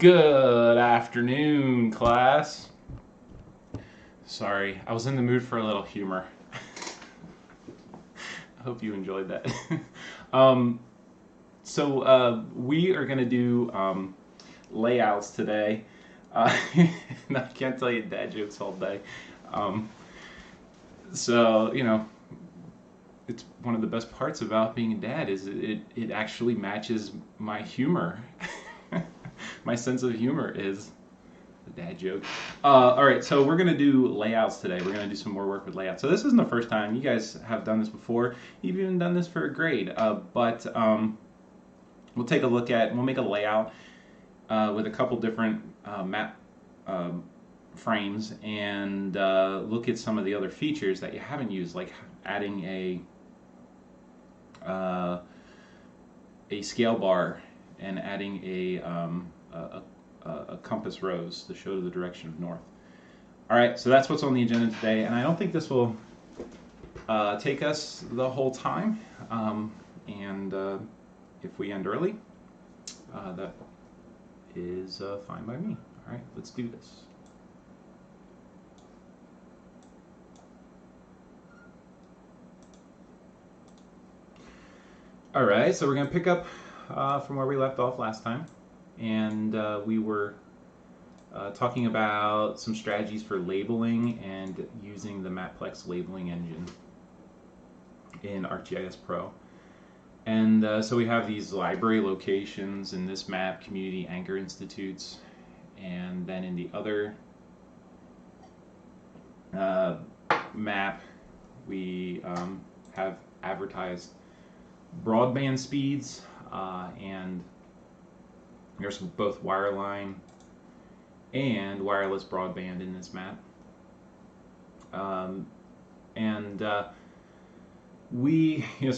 Good afternoon, class. Sorry, I was in the mood for a little humor. I hope you enjoyed that. We are going to do layouts today. And I can't tell you dad jokes all day. It's one of the best parts about being a dad is it actually matches my humor. My sense of humor is a dad joke. All right, so we're gonna do layouts today. We're gonna do some more work with layouts. So this isn't the first time. You guys have done this before. You've even done this for a grade. But we'll take a look at. We'll make a layout with a couple different map frames and look at some of the other features that you haven't used, like adding a scale bar and adding a compass rose to show the direction of north. All right, so that's what's on the agenda today, and I don't think this will take us the whole time. If we end early, that is fine by me. All right, let's do this. All right, so we're going to pick up from where we left off last time, and we were talking about some strategies for labeling and using the Maplex labeling engine in ArcGIS Pro. And so we have these library locations in this map, community anchor institutes, and then in the other map we have advertised broadband speeds, and there's both wireline and wireless broadband in this map. So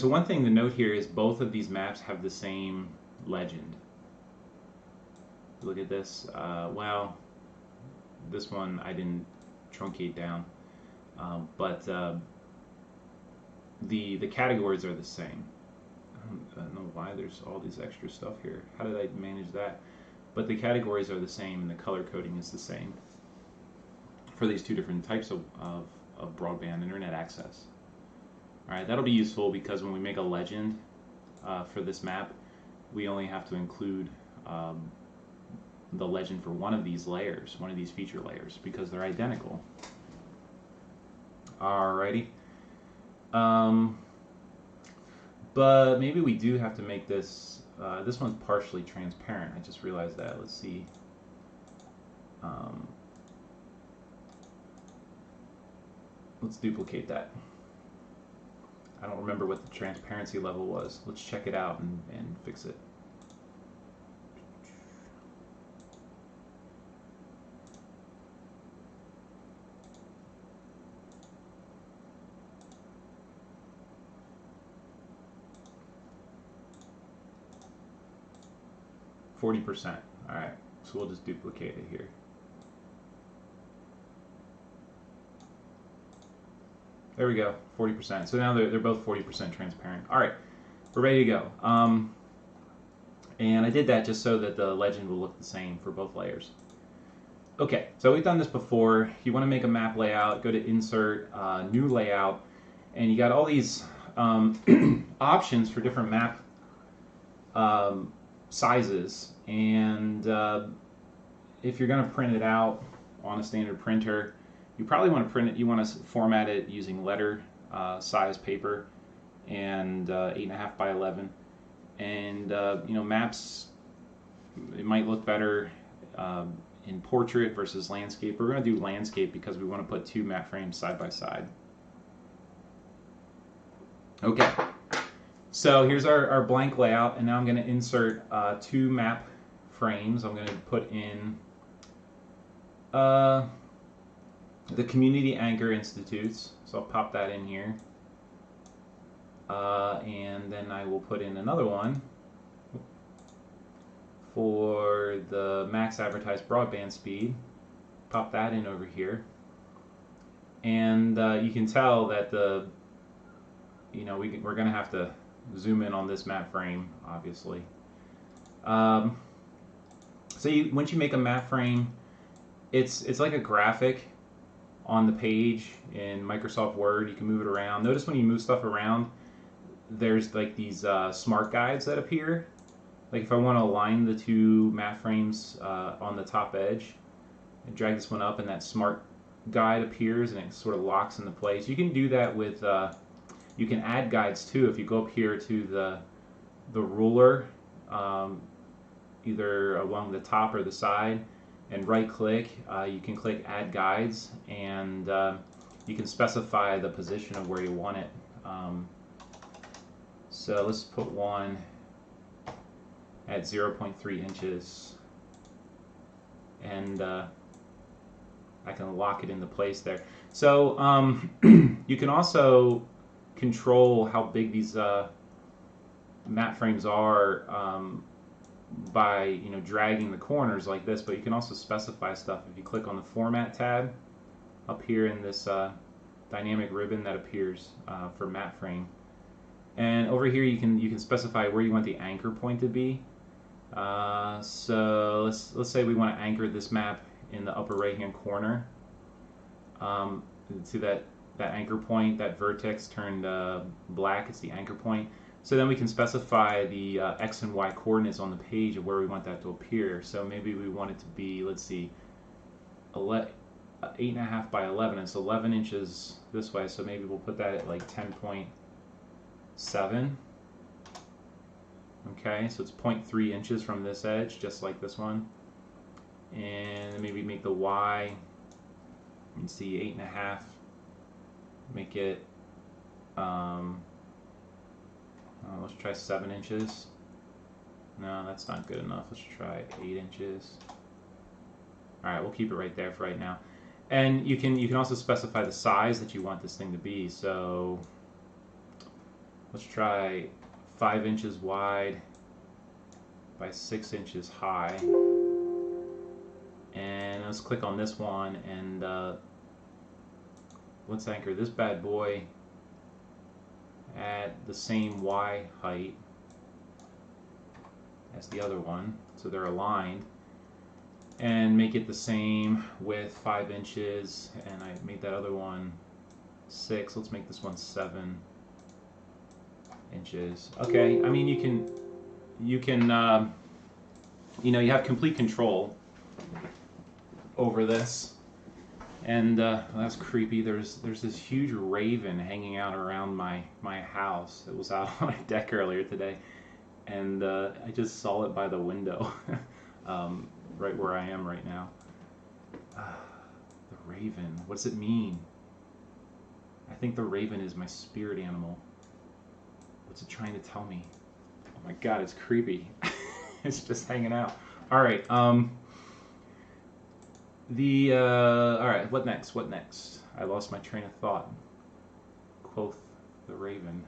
one thing to note here is both of these maps have the same legend. Look at this. Well, this one I didn't truncate down, but the categories are the same. I don't know why there's all this extra stuff here. How did I manage that? But the categories are the same and the color coding is the same for these two different types of broadband internet access. All right, that'll be useful because when we make a legend for this map, we only have to include the legend for one of these layers, one of these feature layers, because they're identical. Alrighty. But maybe we do have to make this, this one's partially transparent. I just realized that. Let's see. Let's duplicate that. I don't remember what the transparency level was. Let's check it out and fix it. %. All right, so we'll just duplicate it here. There we go, 40%. So now they're both 40% transparent. All right, we're ready to go. And I did that just so that the legend will look the same for both layers. Okay, so we've done this before. You want to make a map layout, go to Insert, New Layout, and you got all these options for different map sizes. And if you're going to print it out on a standard printer, you probably want to print it. You want to format it using letter size paper and 8.5 by 11. And maps, it might look better in portrait versus landscape. We're going to do landscape because we want to put two map frames side by side. Okay, so here's our blank layout, and now I'm going to insert two map frames. I'm going to put in the Community Anchor Institutes, so I'll pop that in here, and then I will put in another one for the max advertised broadband speed. Pop that in over here, and you can tell that we're going to have to zoom in on this map frame, obviously. So So once you make a mat frame, it's like a graphic on the page in Microsoft Word. You can move it around. Notice when you move stuff around, there's like these smart guides that appear. Like if I want to align the two mat frames on the top edge, and drag this one up, and that smart guide appears, and it sort of locks into place. You can do that with, you can add guides too. If you go up here to the ruler, either along the top or the side, and right click, you can click add guides, and you can specify the position of where you want it. So let's put one at 0.3 inches, and I can lock it into place there. So you can also control how big these mat frames are by dragging the corners like this, but you can also specify stuff. If you click on the Format tab up here in this dynamic ribbon that appears for mat frame, and over here you can specify where you want the anchor point to be. So let's say we want to anchor this map in the upper right hand corner. See that anchor point, that vertex turned black, it's the anchor point. So then we can specify the X and Y coordinates on the page of where we want that to appear. So maybe we want it to be, let's see, 8.5 by 11. It's 11 inches this way, so maybe we'll put that at like 10.7. Okay, so it's 0.3 inches from this edge, just like this one. And maybe make the Y, you can see 8.5. Make it, let's try 7 inches. No, that's not good enough. Let's try 8 inches. All right, we'll keep it right there for right now. And you can also specify the size that you want this thing to be. So let's try 5 inches wide by 6 inches high. And let's click on this one, and let's anchor this bad boy at the same Y height as the other one, so they're aligned, and make it the same width, 5 inches, and I made that other one 6. Let's make this one 7 inches. Okay, I mean you can you have complete control over this. And that's creepy. There's this huge raven hanging out around my house. It was out on my deck earlier today, and I just saw it by the window, right where I am right now. The raven. What does it mean? I think the raven is my spirit animal. What's it trying to tell me? Oh my God, it's creepy. It's just hanging out. All right. All right, what next? What next? I lost my train of thought. Quoth the raven.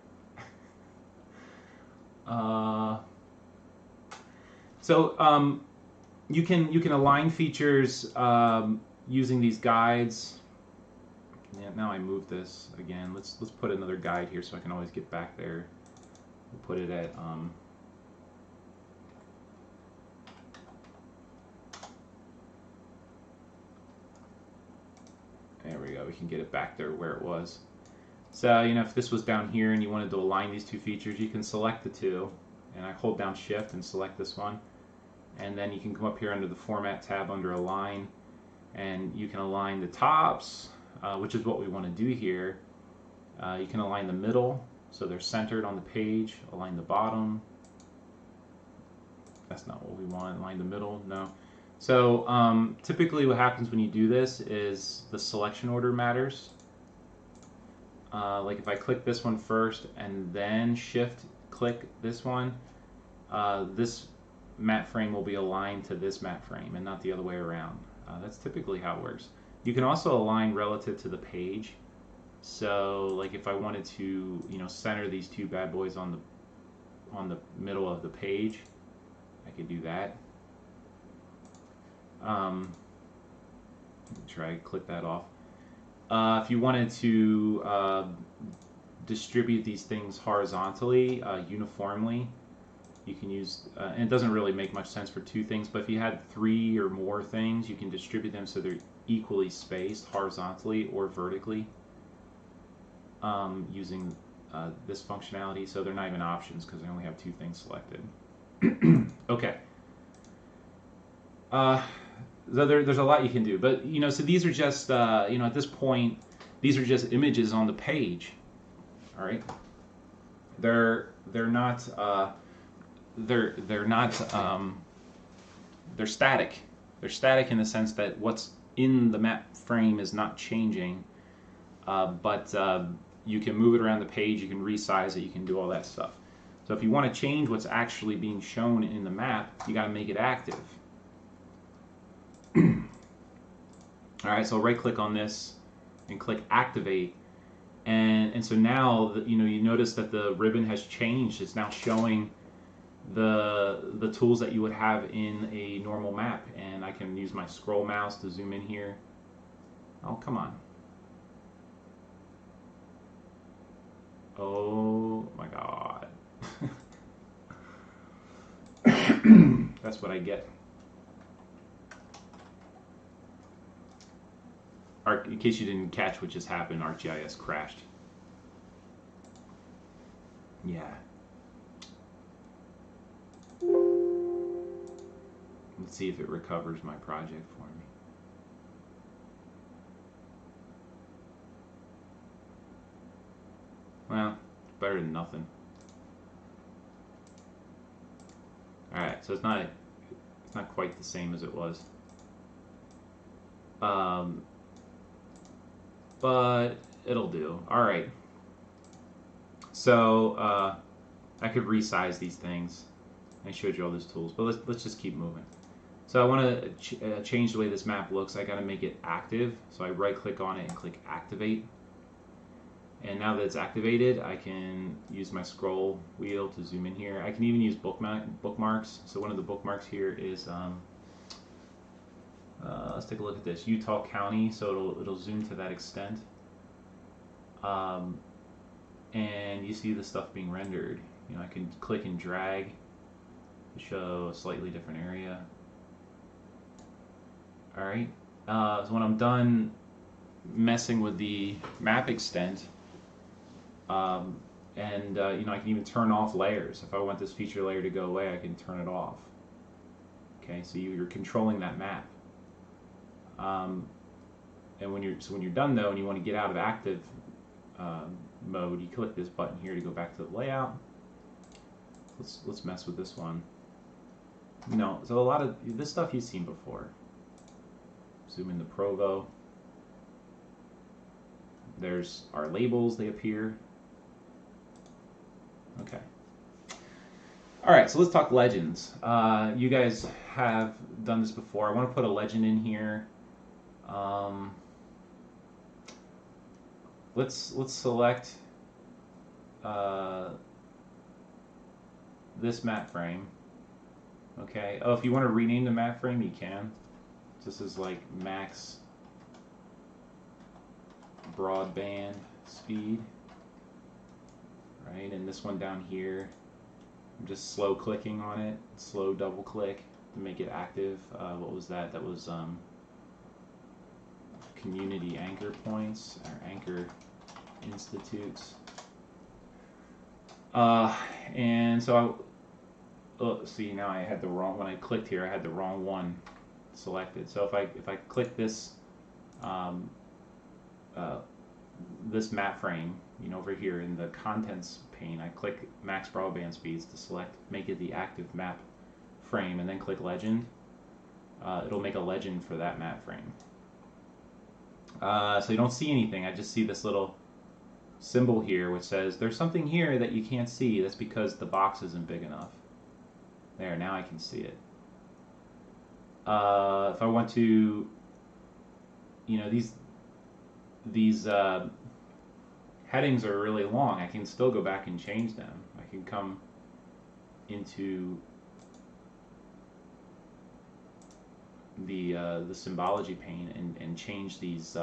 You can align features using these guides. Yeah, now I move this again. Let's put another guide here so I can always get back there. We'll put it at there we go. We can get it back there where it was. So, if this was down here and you wanted to align these two features, you can select the two. And I hold down Shift and select this one. And then you can come up here under the Format tab under Align. And you can align the tops, which is what we want to do here. You can align the middle, so they're centered on the page. Align the bottom. That's not what we want. Align the middle. No. So typically what happens when you do this is the selection order matters. Like if I click this one first and then shift click this one, this mat frame will be aligned to this mat frame and not the other way around. That's typically how it works. You can also align relative to the page. So like if I wanted to center these two bad boys on the middle of the page, I could do that. Try to click that off. If you wanted to distribute these things horizontally, uniformly, You can use, and it doesn't really make much sense for two things, but if you had 3 or more things, you can distribute them so they're equally spaced horizontally or vertically using this functionality. So they're not even options because I only have 2 things selected. Okay. So there's a lot you can do, but so these are just at this point, these are just images on the page. All right. They're not they're static. They're static in the sense that what's in the map frame is not changing, but you can move it around the page, you can resize it, you can do all that stuff. So if you want to change what's actually being shown in the map, you got to make it active. All right, so right click on this and click activate, and so now you notice that the ribbon has changed. It's now showing the tools that you would have in a normal map, and I can use my scroll mouse to zoom in here. Oh, come on. Oh my god. That's what I get. In case you didn't catch what just happened, ArcGIS crashed. Yeah. Let's see if it recovers my project for me. Well, better than nothing. Alright, so it's not quite the same as it was. But it'll do. Alright. So I could resize these things. I showed you all those tools, but let's just keep moving. So I want to change the way this map looks. I got to make it active. So I right click on it and click activate. And now that it's activated, I can use my scroll wheel to zoom in here. I can even use bookmarks. So one of the bookmarks here is let's take a look at this, Utah County. So it'll zoom to that extent. And you see the stuff being rendered. I can click and drag to show a slightly different area. All right. So when I'm done messing with the map extent, I can even turn off layers. If I want this feature layer to go away, I can turn it off. Okay, so you're controlling that map. And when you're done though, and you want to get out of active mode, you click this button here to go back to the layout. Let's mess with this one. So a lot of this stuff you've seen before. Zoom in the Provo. There's our labels, they appear. Okay. All right, so let's talk legends. You guys have done this before. I want to put a legend in here. Let's select this map frame. Okay. Oh, if you want to rename the map frame, you can. This is like max broadband speed, right? And this one down here, I'm just slow clicking on it, slow double click to make it active. What was that? That was community anchor points or anchor institutes. And so see, now I had the wrong, when I clicked here, I had the wrong one selected. So if I click this this map frame, over here in the contents pane, I click max broadband speeds to select, make it the active map frame, and then click legend. It'll make a legend for that map frame. So you don't see anything. I just see this little symbol here which says there's something here that you can't see. That's because the box isn't big enough. There, now I can see it. If I want to, these headings are really long. I can still go back and change them. I can come into the symbology pane and change these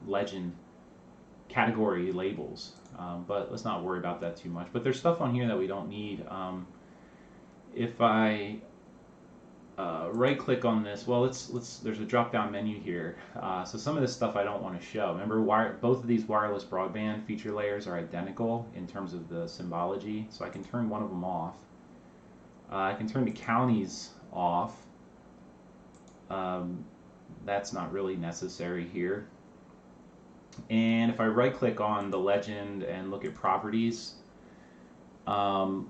legend category labels. But let's not worry about that too much. But there's stuff on here that we don't need. if I right click on this, well, there's a drop down menu here. So some of this stuff I don't want to show. Remember, both of these wireless broadband feature layers are identical in terms of the symbology, so I can turn one of them off. I can turn the counties off. That's not really necessary here. And if I right click on the legend and look at properties, let's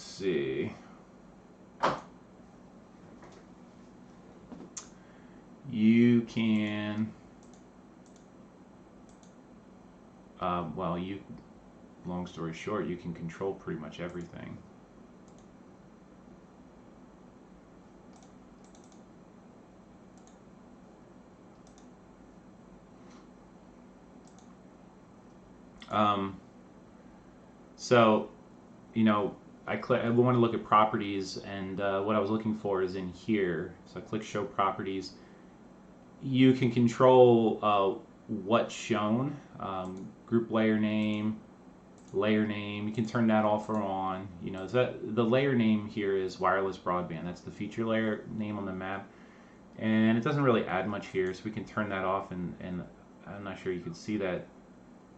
see. You can, long story short, you can control pretty much everything. So, you know, I want to look at properties, and what I was looking for is in here. So I click Show Properties. You can control what's shown, group layer name. You can turn that off or on. You know, the layer name here is wireless broadband. That's the feature layer name on the map, and it doesn't really add much here, so we can turn that off. And I'm not sure you can see that.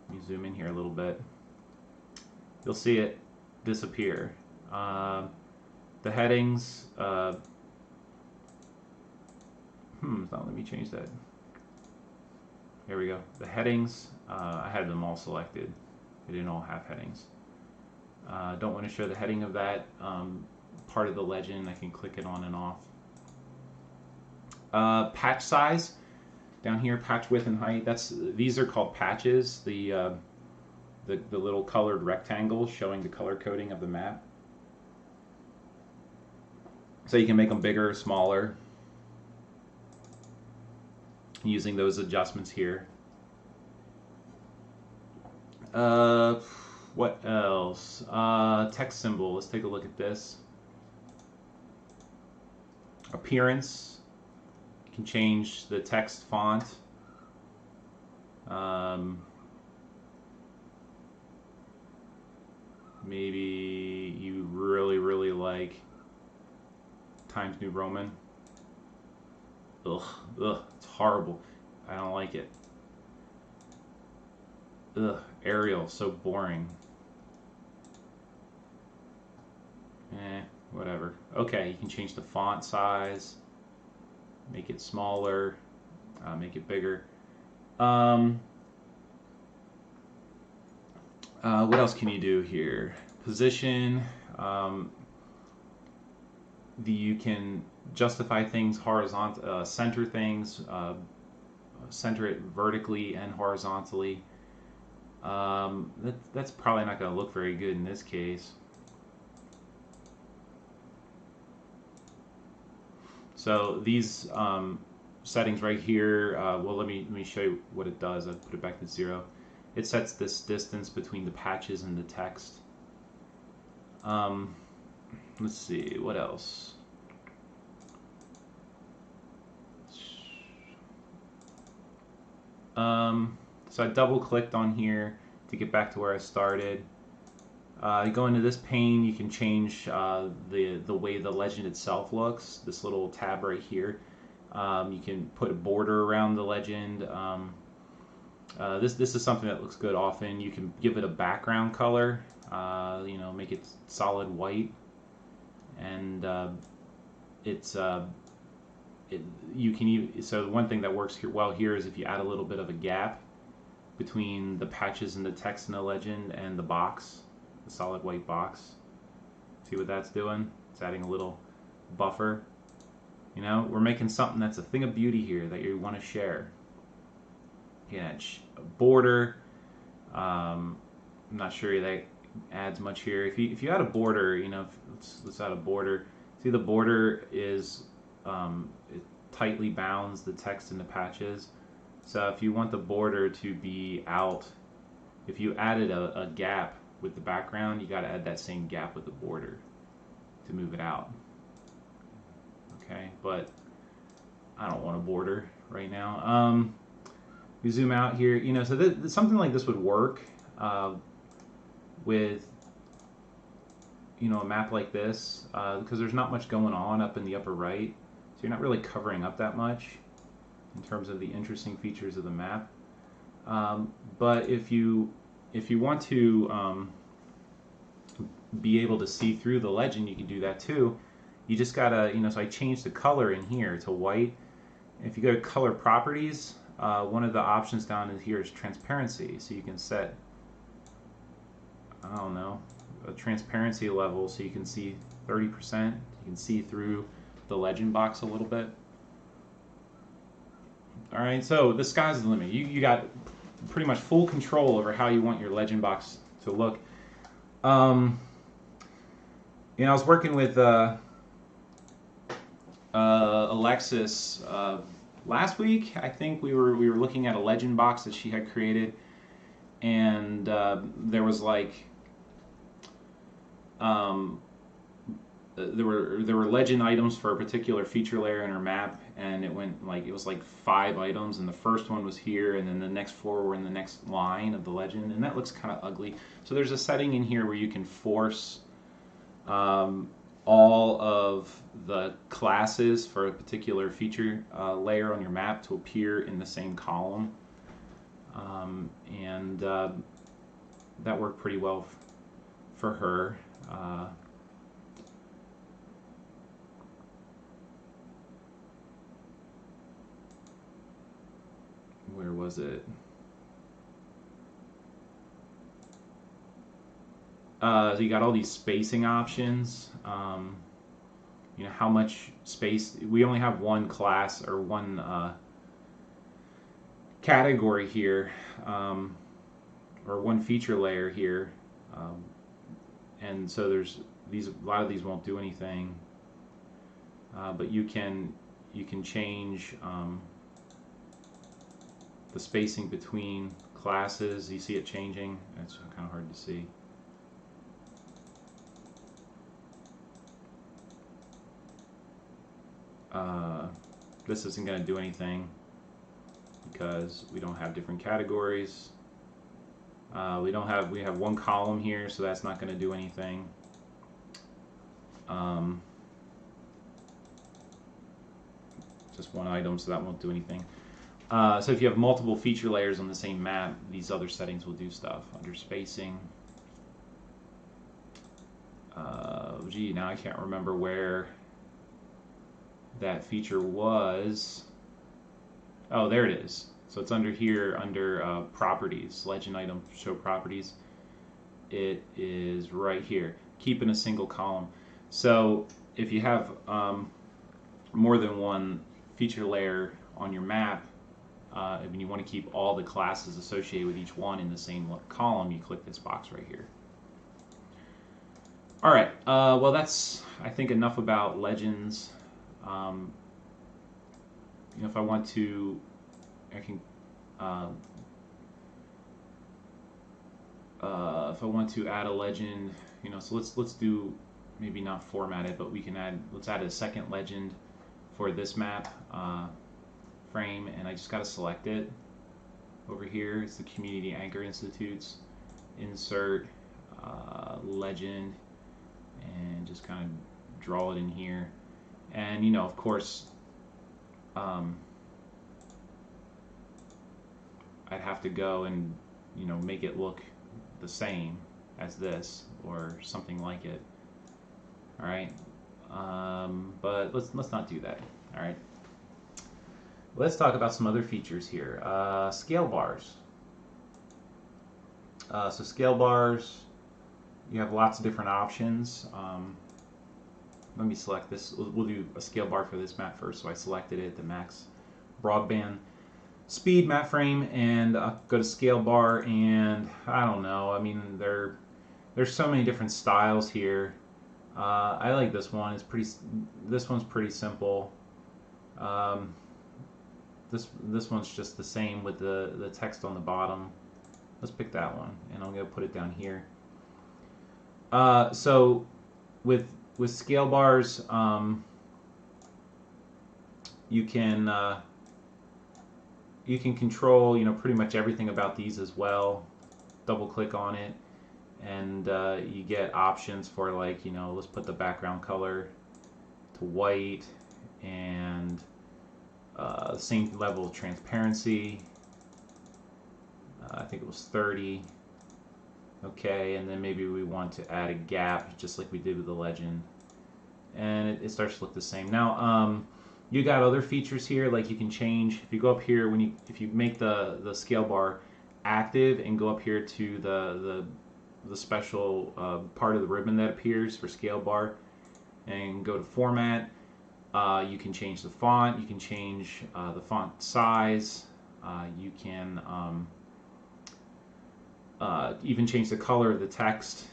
Let me zoom in here a little bit. You'll see it disappear. The headings. Let me change that. Here we go. The headings. I had them all selected. They didn't all have headings. Don't want to show the heading of that part of the legend. I can click it on and off. Patch size. Down here, patch width and height. These are called patches. The little colored rectangles showing the color coding of the map. So you can make them bigger or smaller using those adjustments here. What else? Text symbol. Let's take a look at this. Appearance. You can change the text font. Maybe you really like Times New Roman. Ugh, it's horrible. I don't like it. Ugh, Arial, so boring. Whatever. Okay, you can change the font size, make it smaller, make it bigger. What else can you do here? Position. You can justify things horizontal, center things, center it vertically and horizontally. That's probably not going to look very good in this case. So these settings right here, well, let me show you what it does. I'll put it back to 0. It sets this distance between the patches and the text. Let's see, what else? So I double clicked on here to get back to where I started. You go into this pane, you can change the way the legend itself looks. This little tab right here. You can put a border around the legend. This is something that looks good often. You can give it a background color. You know, make it solid white, and you can even, so one thing that works here is if you add a little bit of a gap between the patches and the text in the legend and the box, the solid white box. See what that's doing? It's adding a little buffer. You know, we're making something that's a thing of beauty here that you want to share. Yeah, a border. I'm not sure that adds much here. If you add a border, you know, let's add a border. See, the border is it tightly bounds the text in the patches. So if you want the border to be out, if you added a gap with the background, you got to add that same gap with the border to move it out. Okay, but I don't want a border right now. We zoom out here, you know, so something like this would work with, you know, a map like this because there's not much going on up in the upper right, so you're not really covering up that much in terms of the interesting features of the map. But if you want to be able to see through the legend, you can do that too. You just gotta, you know, so I changed the color in here to white. If you go to color properties, one of the options down in here is transparency. So you can set, I don't know, a transparency level so you can see 30%. You can see through the legend box a little bit. All right, so the sky's the limit. You got pretty much full control over how you want your legend box to look. You know, I was working with Alexis last week. I think we were looking at a legend box that she had created, and there was like there were legend items for a particular feature layer in her map, and it was like 5 items, and the first one was here, and then the next 4 were in the next line of the legend, and that looks kind of ugly. So there's a setting in here where you can force all of the classes for a particular feature layer on your map to appear in the same column, and that worked pretty well for her. Where was it? So you got all these spacing options. You know, how much space. We only have one class or one category here, or one feature layer here, and so there's these. A lot of these won't do anything, but you can change the spacing between classes. You see it changing. It's kind of hard to see. This isn't going to do anything because we don't have different categories. We have one column here, so that's not going to do anything. Just one item, so that won't do anything. So if you have multiple feature layers on the same map, these other settings will do stuff. Under spacing, gee, now I can't remember where that feature was. Oh, there it is. So it's under here, under properties, legend item, show properties. It is right here. Keep in a single column. So if you have more than one feature layer on your map, and you want to keep all the classes associated with each one in the same column, you click this box right here. All right. Well, that's, I think, enough about legends. You know, if I want to, I can. If I want to add a legend, you know, so let's do, maybe not format it, but we can let's add a second legend for this map frame, and I just got to select it over here. It's the Community Anchor Institutes, insert legend, and just kind of draw it in here. And you know, of course, I'd have to go and, you know, make it look the same as this or something like it. All right, but let's not do that. All right, let's talk about some other features here. Scale bars. So scale bars, you have lots of different options. Let me select this. We'll do a scale bar for this map first. So I selected it, the max broadband speed map frame, and go to scale bar, and I don't know. I mean, there's so many different styles here. I like this one. This one's pretty simple. This one's just the same with the text on the bottom. Let's pick that one, and I'm gonna put it down here. So with scale bars, you can you can control, you know, pretty much everything about these as well. Double click on it, and you get options for, like, you know, let's put the background color to white, and same level of transparency. I think it was 30. Okay, and then maybe we want to add a gap, just like we did with the legend, and it starts to look the same. Now, you got other features here, like you can change, if you go up here, if you make the scale bar active and go up here to the special part of the ribbon that appears for scale bar, and go to format, you can change the font, you can change the font size, you can even change the color of the text.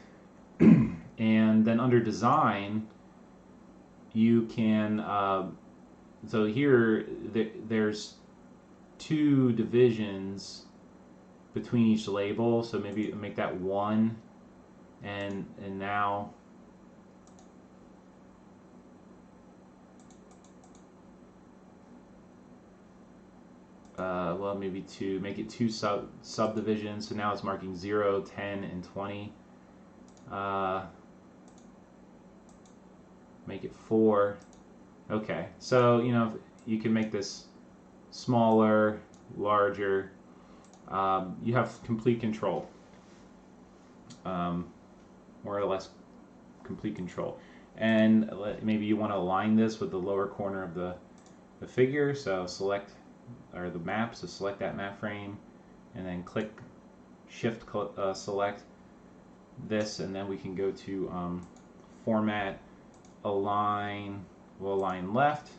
And then under design, you can so here there's two divisions between each label, so maybe make that one, and now well, maybe two, make it two subdivisions, so now it's marking 0, 10, and 20. Make it 4. Okay, so, you know, you can make this smaller, larger. You have complete control, more or less complete control. And maybe you want to align this with the lower corner of the figure, so select, or the map, so select that map frame, and then click shift select this, and then we can go to format, align. We'll align left,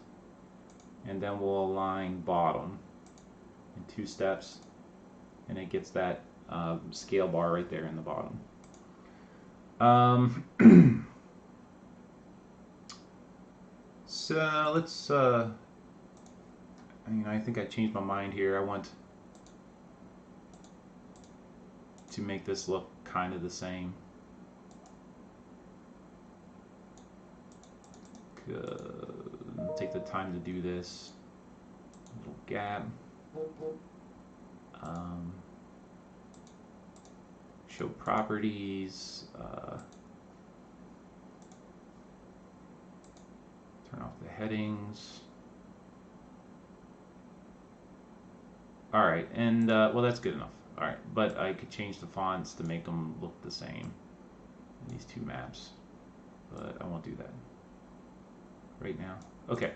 and then we'll align bottom in 2 steps, and it gets that scale bar right there in the bottom. So let's I think I changed my mind here. I want to make this look kind of the same. Take the time to do this. Little gap. Show properties. Turn off the headings. All right, and well, that's good enough. All right, but I could change the fonts to make them look the same in these 2 maps, but I won't do that right now. Okay,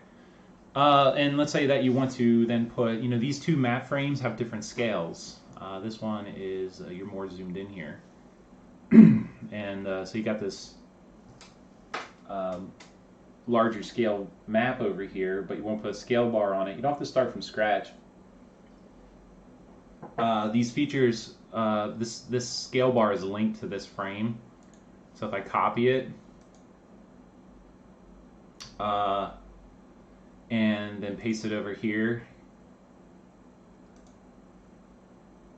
and let's say that you want to then put, you know, these 2 map frames have different scales. This one is you're more zoomed in here, and so you got this larger scale map over here, but you won't put a scale bar on it. You don't have to start from scratch. These features, this scale bar is linked to this frame, so if I copy it and then paste it over here,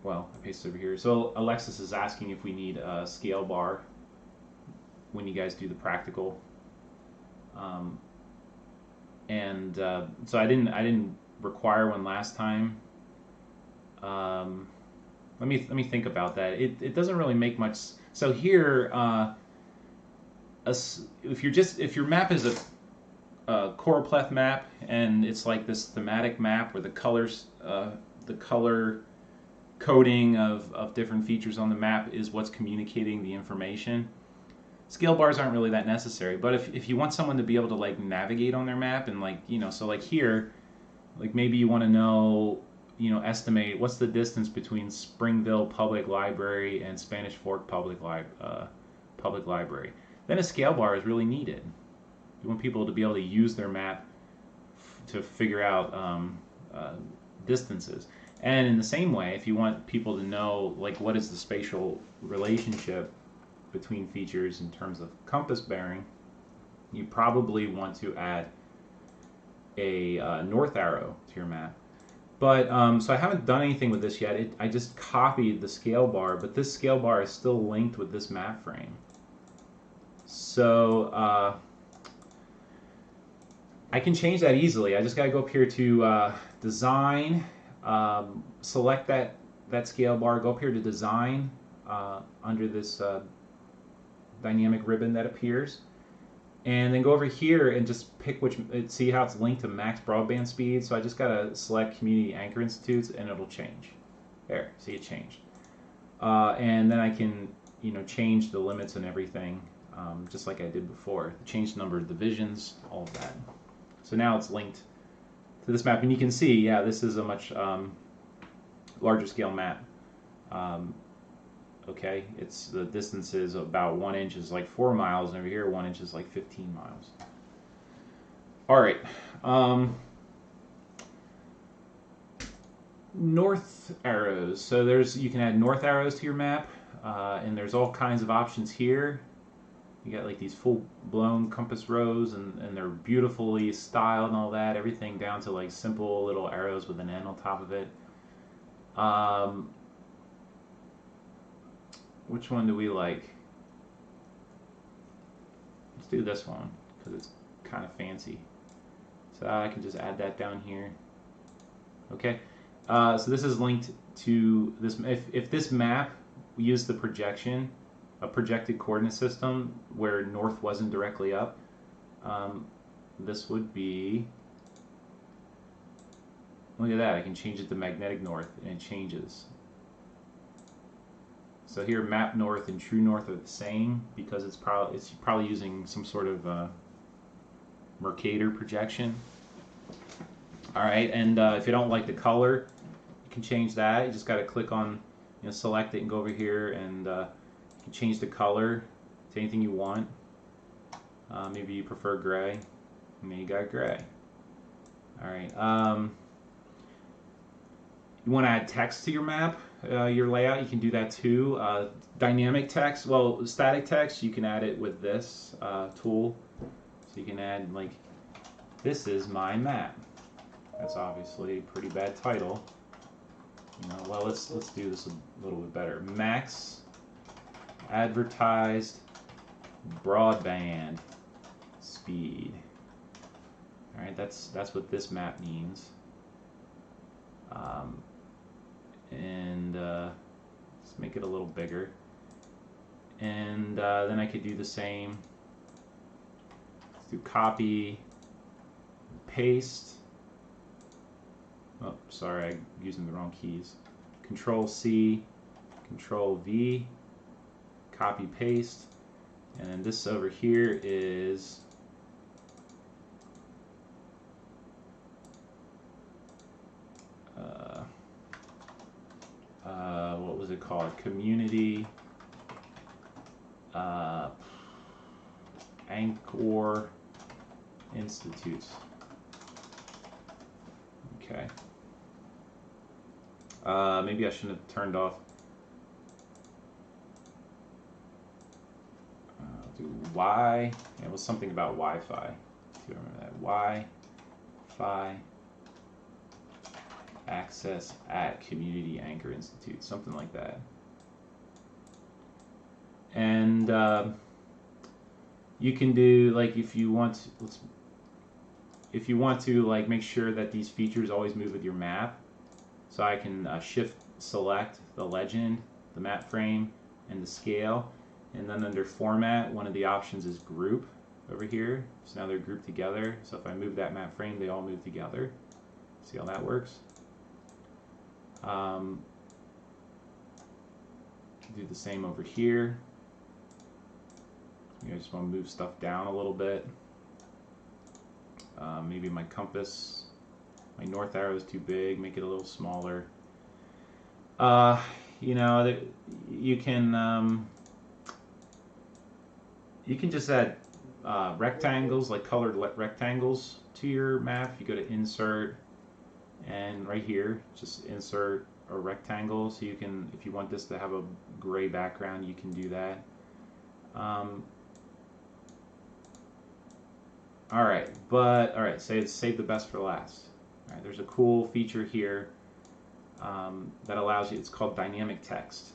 well, I paste it over here. So Alexis is asking if we need a scale bar when you guys do the practical, so I didn't require one last time. Let me think about that. It doesn't really make much. So here, if your map is a choropleth map, and it's like this thematic map where the colors, the color coding of different features on the map is what's communicating the information, scale bars aren't really that necessary. But if you want someone to be able to, like, navigate on their map, and, like, you know, so like here, like maybe you want to know, you know, estimate what's the distance between Springville Public Library and Spanish Fork Public Library. Then a scale bar is really needed. You want people to be able to use their map to figure out distances. And in the same way, if you want people to know, like, what is the spatial relationship between features in terms of compass bearing, you probably want to add a north arrow to your map. But so I haven't done anything with this yet. I just copied the scale bar, but this scale bar is still linked with this map frame. So I can change that easily. I just got to go up here to design, Select that scale bar, go up here to design under this dynamic ribbon that appears, and then go over here and just pick which, see how it's linked to max broadband speed. So I just gotta select Community Anchor Institutes and it'll change. There, see it changed. And then I can, change the limits and everything, just like I did before. Change the number of divisions, all of that. So now it's linked to this map, and you can see, yeah, this is a much larger scale map. Okay, the distance is about 1 inch is like 4 miles, and over here 1 inch is like 15 miles. All right. North arrows. So you can add north arrows to your map, and there's all kinds of options here. You got like these full-blown compass rose, and they're beautifully styled and all that. Everything down to like simple little arrows with an N on top of it. Which one do we like? Let's do this one because it's kind of fancy. So I can just add that down here. Okay. So this is linked to this. If this map used the projection, a projected coordinate system where north wasn't directly up, this would be, look at that, I can change it to magnetic north and it changes. So here map north and true north are the same because it's probably using some sort of Mercator projection. Alright, and if you don't like the color, you can change that. You just got to click on, select it and go over here, and you can change the color to anything you want. Maybe you prefer gray, and then you got gray. Alright, you want to add text to your map, your layout, you can do that too. Dynamic text, well, static text, you can add it with this tool. So you can add, like, this is my map. That's obviously a pretty bad title. Well, let's do this a little bit better. Max advertised broadband speed. All right, that's what this map means. Let's make it a little bigger. And then I could do the same. Let's do copy, paste. Oh, sorry, I'm using the wrong keys. Control C, Control V, copy, paste. And then this over here is what was it called? Community Anchor Institutes. Okay. Maybe I shouldn't have turned off. Do Y. It was something about Wi-Fi. If you remember that. Wi-Fi access at Community Anchor Institute. Something like that. And you can do, like, if you want to, like, make sure that these features always move with your map. So I can shift select the legend, the map frame, and the scale. And then under format, one of the options is group over here. So now they're grouped together. So if I move that map frame, they all move together. See how that works? Do the same over here. I just want to move stuff down a little bit. Maybe my compass, my north arrow is too big, make it a little smaller. You can just add rectangles, like colored rectangles to your map. You go to insert, and right here, just insert a rectangle. So you can, if you want this to have a gray background, you can do that. Alright, save the best for last. All right, there's a cool feature here that allows you, it's called dynamic text.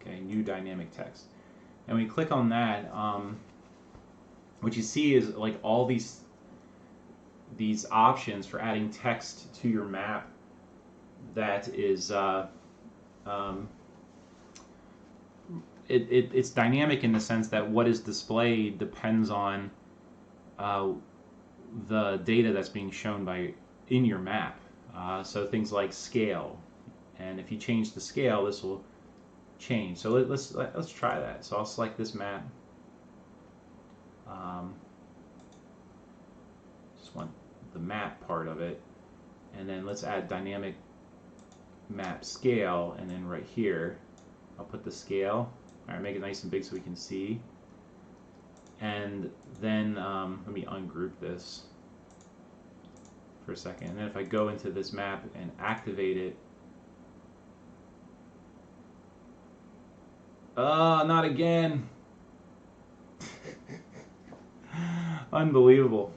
Okay, new dynamic text. And when you click on that, what you see is like all these options for adding text to your map that is it's dynamic in the sense that what is displayed depends on the data that's being shown in your map. So things like scale, and if you change the scale, this will change. So let's try that. So I'll select this map. Just want the map part of it, and then let's add dynamic map scale, and then right here I'll put the scale. All right, make it nice and big so we can see. And then let me ungroup this for a second. And then if I go into this map and activate it, not again. Unbelievable.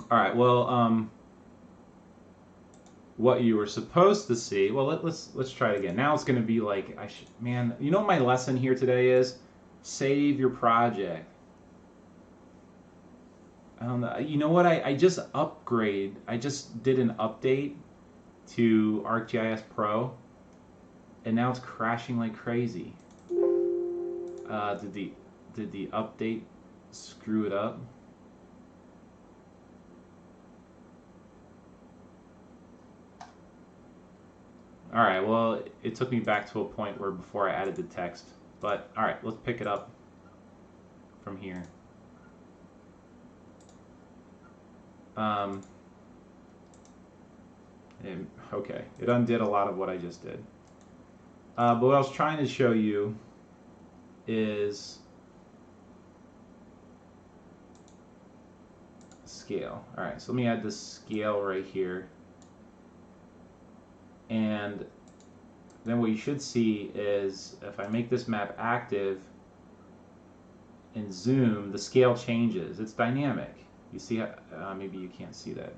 All right, well, what you were supposed to see. Well, let's try it again. Now it's going to be like, man, you know what my lesson here today is? Save your project. I don't know. You know what? I just did an update to ArcGIS Pro, and now it's crashing like crazy. Did the update screw it up? All right, well, it took me back to a point where before I added the text. But, all right, let's pick it up from here. Okay, it undid a lot of what I just did. But what I was trying to show you is scale. All right, so let me add this scale right here. And then what you should see is if I make this map active and zoom, the scale changes. It's dynamic. You see how, maybe you can't see that.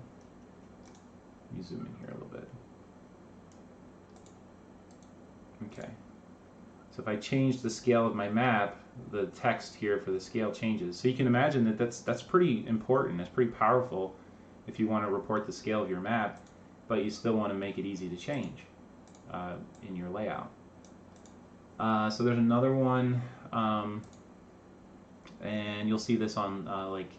Let me zoom in here a little bit. Okay. So if I change the scale of my map, the text here for the scale changes. So you can imagine that that's pretty important. That's pretty powerful if you want to report the scale of your map, but you still want to make it easy to change in your layout. So there's another one, and you'll see this on like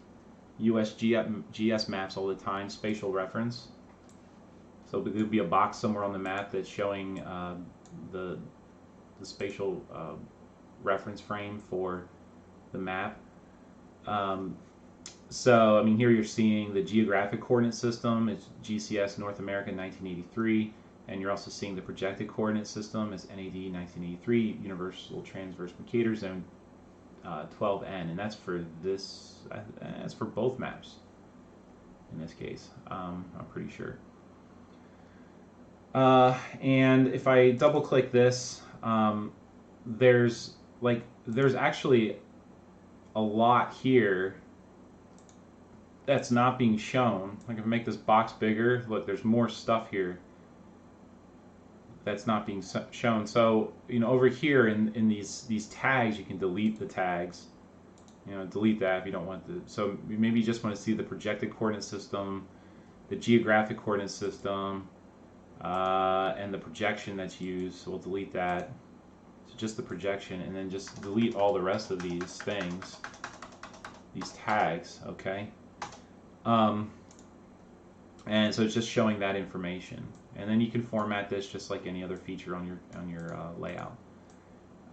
USGS maps all the time, spatial reference. So there'll be a box somewhere on the map that's showing the spatial reference frame for the map. So, I mean, here you're seeing the geographic coordinate system. It's GCS North America 1983. And you're also seeing the projected coordinate system as NAD 1983, Universal Transverse Mercator Zone 12N. And that's for this, that's for both maps in this case, I'm pretty sure. And if I double click this, there's actually a lot here that's not being shown. Like if I make this box bigger, look, there's more stuff here that's not being shown. So, you know, over here in these tags, you can delete the tags. You know, delete that if you don't want to. So maybe you just want to see the projected coordinate system, the geographic coordinate system, and the projection that's used. So we'll delete that. So just the projection, and then just delete all the rest of these things, these tags, okay? And so it's just showing that information, and then you can format this just like any other feature on your layout.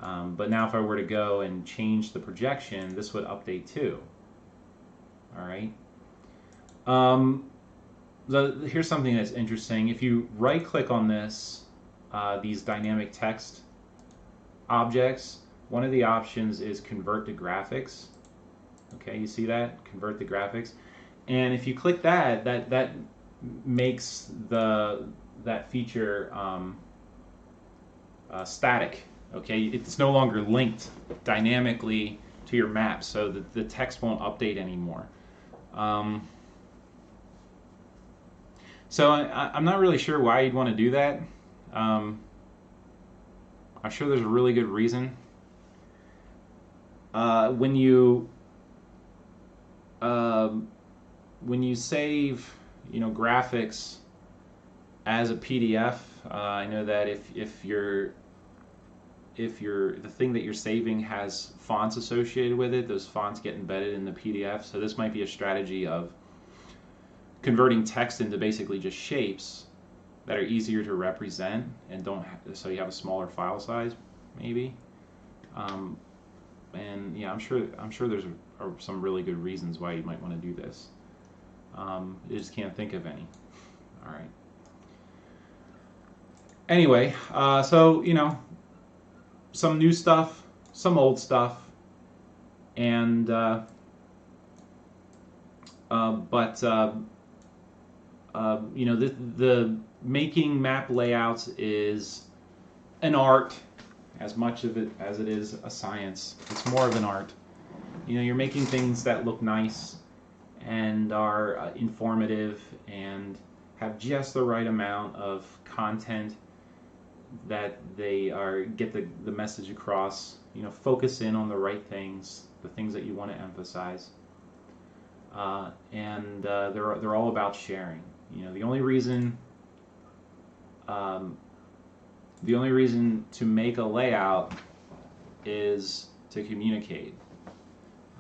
But now if I were to go and change the projection, this would update too. All right. Here's something that's interesting. If you right-click on this, these dynamic text objects, one of the options is convert to graphics. Okay, you see that? Convert to graphics. And if you click that, that makes that feature static. Okay, it's no longer linked dynamically to your map, so that the text won't update anymore. So I'm not really sure why you'd want to do that. I'm sure there's a really good reason. When you save graphics as a PDF. I know that if the thing that you're saving has fonts associated with it, those fonts get embedded in the PDF. So this might be a strategy of converting text into basically just shapes that are easier to represent and so you have a smaller file size, maybe. And yeah, I'm sure there's some really good reasons why you might want to do this. You just can't think of any. All right. Anyway, so some new stuff, some old stuff, and the making map layouts is an art as much of it as it is a science. It's more of an art. You're making things that look nice and are informative and have just the right amount of content that they get the message across. Focus in on the right things, the things that you want to emphasize, and they're all about sharing. The only reason to make a layout is to communicate.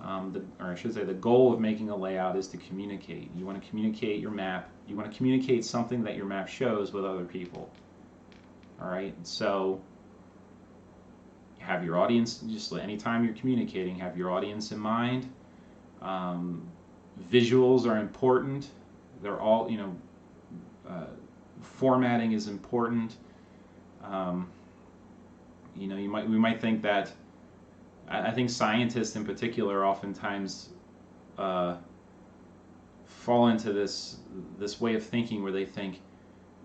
Or I should say, the goal of making a layout is to communicate. You want to communicate your map. You want to communicate something that your map shows with other people. All right, so have your audience, just anytime you're communicating, have your audience in mind. Visuals are important. They're all, formatting is important. We might think that, I think scientists in particular oftentimes fall into this way of thinking where they think,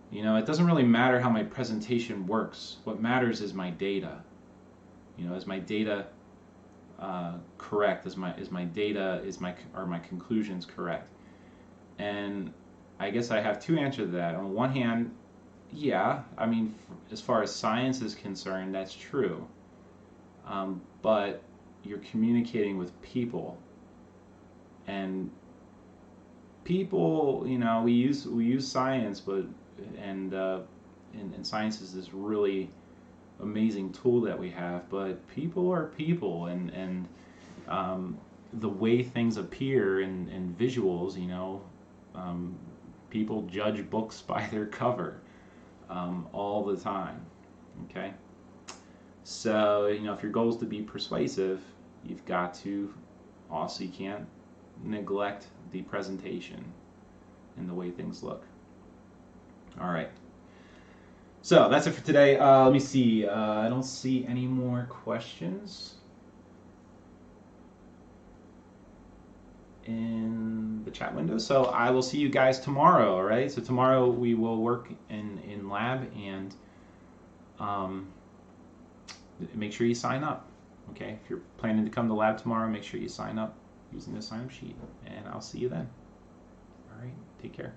it doesn't really matter how my presentation works. What matters is my data. Is my data correct? Are my conclusions correct? And I guess I have two answers to that. On one hand, yeah, as far as science is concerned, that's true. But you're communicating with people, and people, we use science, but and science is this really amazing tool that we have, but people are people, and the way things appear in visuals, people judge books by their cover all the time. Okay, so if your goal is to be persuasive, you've got to also, you can't neglect the presentation and the way things look. All right. So that's it for today. Let me see. I don't see any more questions in the chat window. So I will see you guys tomorrow. All right. So tomorrow we will work in lab, and make sure you sign up. Okay. If you're planning to come to lab tomorrow, make sure you sign up using the sign up sheet, and I'll see you then. All right. Take care.